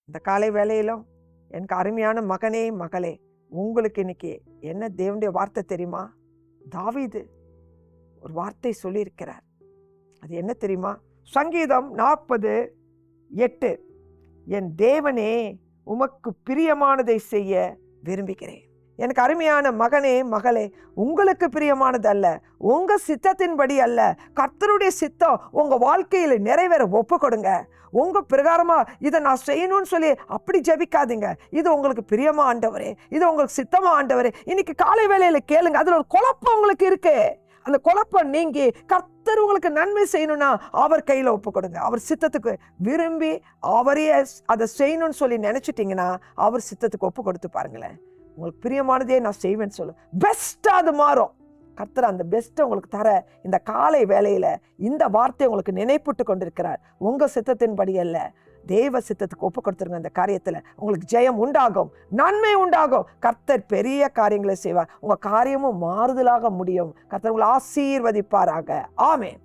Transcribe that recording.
இந்த காலை வேளையிலும் எனக்கு அருமையான மகனே மகளே, உங்களுக்கு இன்னைக்கு என்ன தேவனுடைய வார்த்தை தெரியுமா? தாவீது ஒரு வார்த்தை சொல்லியிருக்கிறார். அது என்ன தெரியுமா? சங்கீதம் 40:8, என் தேவனே உமக்கு பிரியமானதை செய்ய விரும்புகிறேன். எனக்கு அருமையான மகனே மகளே, உங்களுக்கு பிரியமானது அல்ல, உங்க சித்தத்தின்படி அல்ல, கர்த்தருடைய சித்தம் உங்க வாழ்க்கையில நிறைவேற ஒப்பு கொடுங்க. உங்க பிரகாரமா இதை நான் செய்யணும்னு சொல்லி அப்படி ஜெபிக்காதீங்க. இது உங்களுக்கு பிரியமா ஆண்டவரே, இது உங்களுக்கு சித்தமா ஆண்டவரே, இன்னைக்கு காலை வேளையில கேளுங்க. அதுல ஒரு குழப்பம் உங்களுக்கு இருக்கு. அந்த குழப்பம் நீங்கி கர்த்தர் உங்களுக்கு நன்மை செய்யணும்னா அவர் கையில ஒப்பு கொடுங்க. அவர் சித்தத்துக்கு விரும்பி அவரையே அதை செய்யணும்னு சொல்லி நினைச்சிட்டீங்கன்னா அவர் சித்தத்துக்கு ஒப்பு கொடுத்து பாருங்களேன். உங்களுக்கு பிரியமானதே நான் செய்வேன்னு சொல்லு, பெஸ்டா அது மாறும். கர்த்தர் அந்த பெஸ்ட்டை உங்களுக்கு தர இந்த காலை வேளையில இந்த வார்த்தை உங்களுக்கு நினைப்பூட்டு கொண்டிருக்கிறார். உங்க சித்தத்தின்படி அல்ல, தேவ சித்தத்துக்கு ஒப்பு கொடுத்துருங்க. அந்த காரியத்துல உங்களுக்கு ஜெயம் உண்டாகும், நன்மை உண்டாகும். கர்த்தர் பெரிய காரியங்களை செய்வார். உங்க காரியமும் மாறுதலாக முடியும். கர்த்தர் உங்களை ஆசீர்வதிப்பாராக. ஆமென்.